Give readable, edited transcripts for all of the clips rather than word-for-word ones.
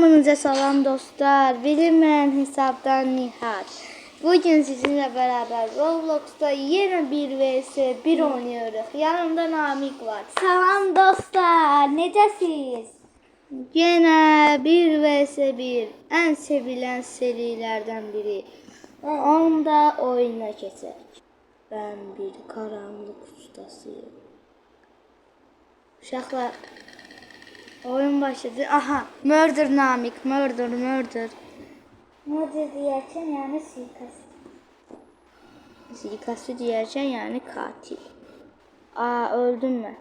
Hamınıza salam dostlar. Benim ben hesaptan Nihat. Bugün sizinle beraber Roblox'ta yine 1 vs 1 oynuyoruz. Yanımda Namik var. Salam dostlar, necəsiz? Yine 1 vs 1 en sevilen serilerden biri. Onda oyuna geçelim. Ben bir karanlık ustasıyım. Uşaqlar, oyun başladı. Aha, murder Namik, murder. Murder deyərkən, yəni suikast. Suikastçı diyerken yani katil. Aa, öldüm ben.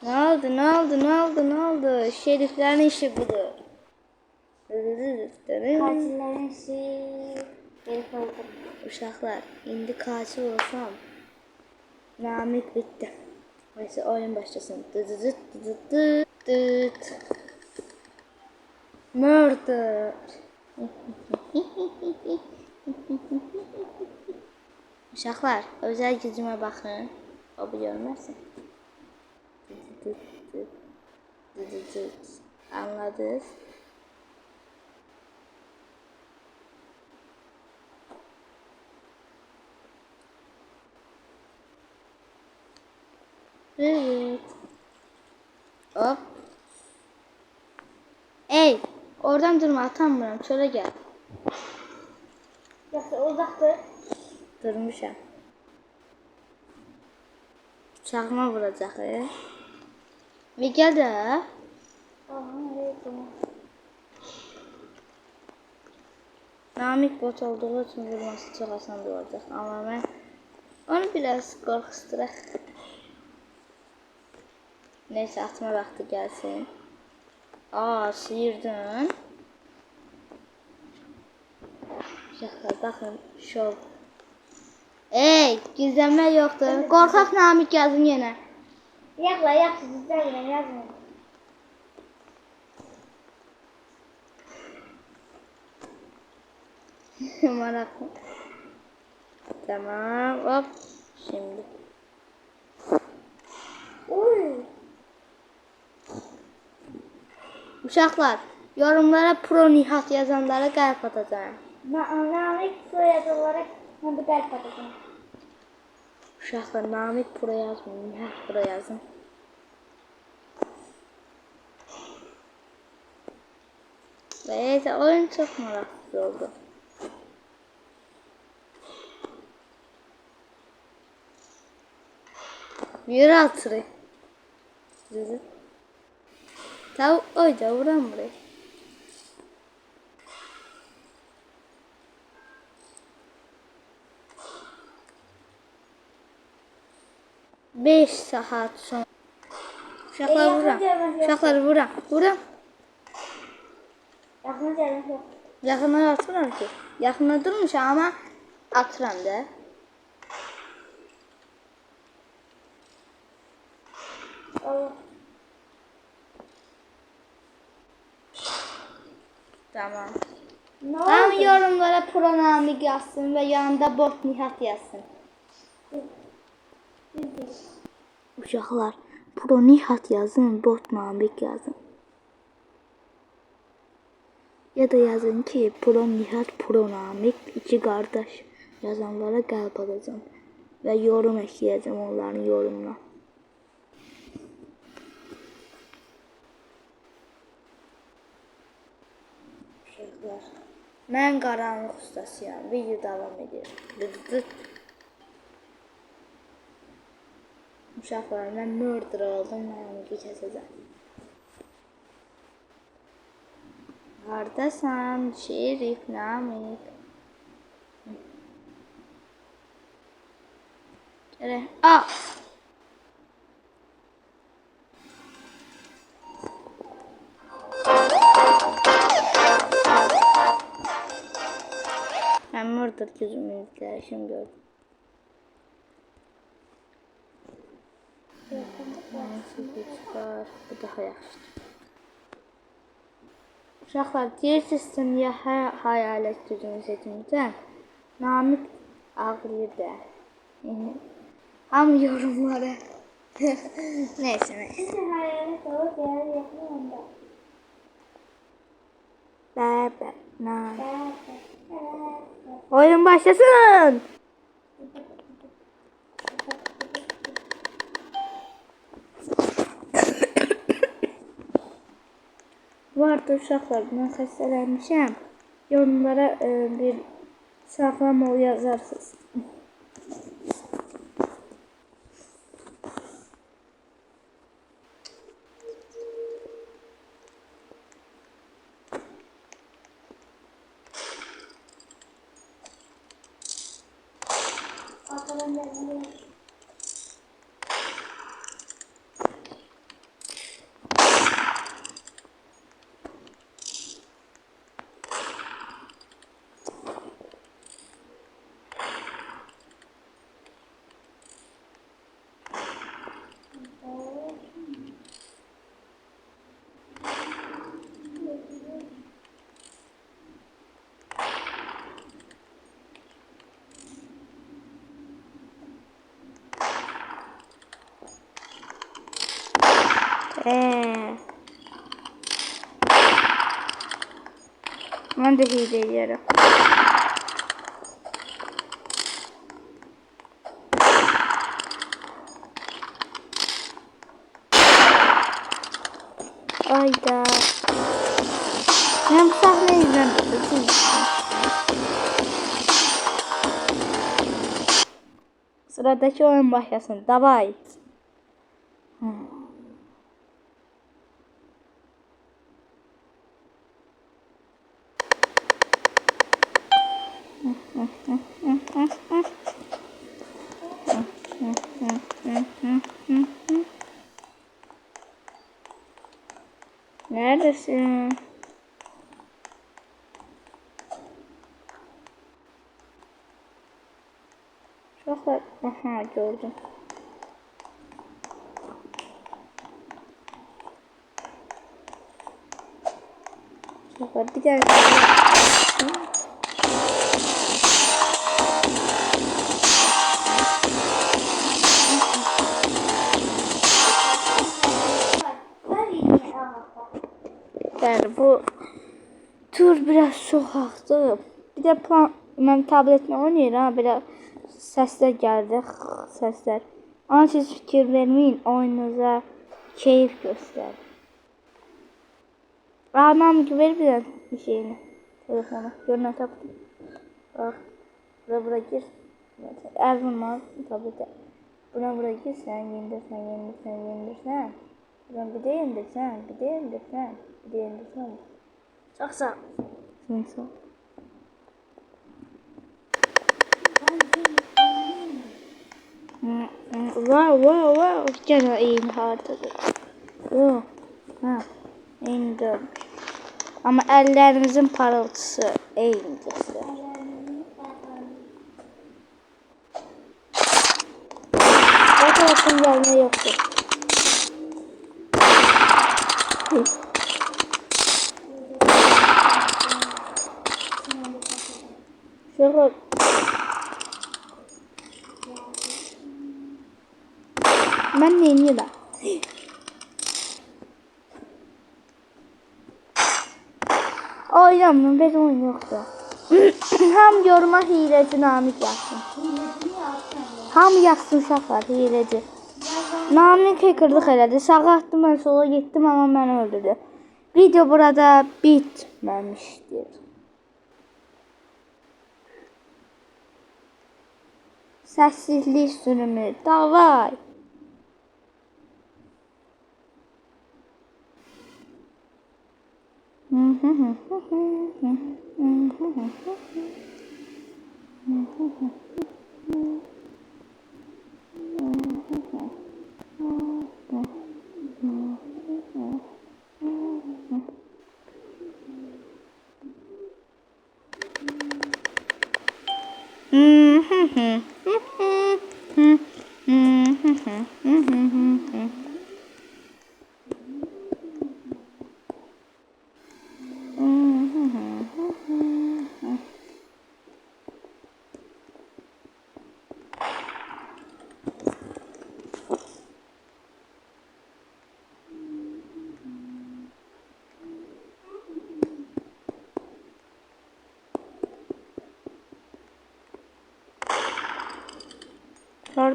Ne oldu? Şeriflerin işi budur. Katillerin işi herif öldürür. Uşaqlar, indi katil olsam Namik bitti. Neyse oyun başlasın. Murder. Uşaqlar, özel gücüme bakın. O bu görməsin. Anladınız? Evet. Hop. Ey, oradan durma, atamıyorum. Şöyle gel. Yoxsa uzaqdır. Durmuşam. Bıçağıma vuracaq. Ve gel de. Aha, evet. Namik bot olduğu için vurması çok asan olacak. Ama ben onu biraz korkusturaq. Neyse, atma vakti gelsin. Aa, sıyırdın. Uşaqlar, bakın şov. Ey, gizlənmə yoxdur. Qorxaq Namik yazın yenə. Yaxşı, düzəlmə, yazma. Maraqlı. Tamam, hop. Şimdi. Uy. Uşaqlar, yorumlara Pro Nihat yazanlara qəlb atacağım. Namik soyadı olaraq mən bu qəlb atacağım. Uşaqlar, Namik Pro yazmayın, Nihat Pro yazın. Neyse, oyun çok maraqlı oldu. Bir altırı. Tav oyda vuran buraya. Beş saat sonra. Uşaqlar vuram. Uşaqlar vuram. Vuram. Yaxına gəlin yox. Yaxına atmıram ki. Yaxına durmuşam ama atıram da. Allah. Tamam. Ne Tam oldu? yorumlara Pro Namik yazsın ve yanında bot Nihat yazsın. Uşaqlar, Pro Nihat yazın, bot Namik yazın. Ya da yazın ki Pro Nihat, Pro Namik iki kardeş yazanlara qəlb atacağım ve yorum ekleyeceğim onların yorumuna. Uşaqlar, mən qaranlıq ustasıyam. Video davam edir. Uşaqlar, mən murder oldum, Namiki kəsəcəm. Hardasan, Şerif, Namik? Gələ. Aa! Mən murder gözümü izləyişim gördüm. Bu daha yaxşıdır. Uşaqlar, deyirsiniz niyə hayalət gücünü seçmişəm? Namik ağrıyor da. Ham yorumlara. Neyse. Şimdi hayalet olup yer yapmıyor. Oyun başlasın. Bu arada uşaqlar, mən xəstələnmişəm. Yorumlara bir sağlam ol yazarsınız. Bakalım ne? Mən də hiylə eləyərəm. Ayda. Mən bu sahne izləmişdim. Sıradaki oyun başlasın. Davay. Neredesin? Çok var. Aha gördüm. Çok var. Bir tane. Yani bu tur biraz soğuktu. Bir de ben tabletle oynayıram. Biraz sesler geldi. Sesler. Ama siz fikir vermeyin. Oyununuza keyif gösterin. Rahman gibi bir şeyini. Telefonu. Görünen taptım. Bak. Bura gir. Ergun var. Tablete. Bura gir. Sen yendirsen. Buradan bir de yendirsen. Çok sağ ol. Sen sağ ol. Wow. Gene iyi haritadır. Yok. Ha. İndim. Ama ellerinizin parıltısı incesi. O tarafın gelme yoktu. Şöyle. Ben neyini da? Oynamıyorum, ben oyun yoktu. Ham yoruma hileci Namik yazsın. Ham yazsın uşaqlar, hileci. Namik hackerlıq elədi. Sağa atdım, ben sola gittim ama beni öldürdü. Video burada bitmemiştir. Səssizlik sürümü. Davay.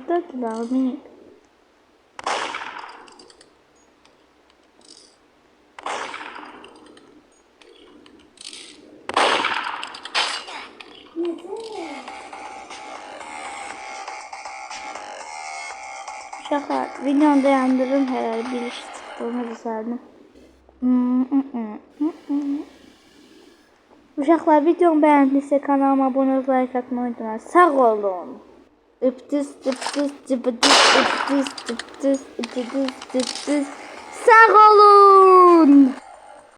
hardadılar Namik? Uşaqlar, videonu dayandırırım herhalde bir iş çıxdığını düzəldim. Uşaqlar, videomu bəyəndinizsə kanalıma abunə olub like atmayı unutmayın. Sağ olun. Öpdüz, dıpdüz, cıbıdız, öpdüz, dıpdüz, ıcıdız, dıpdüz. Sağ olun.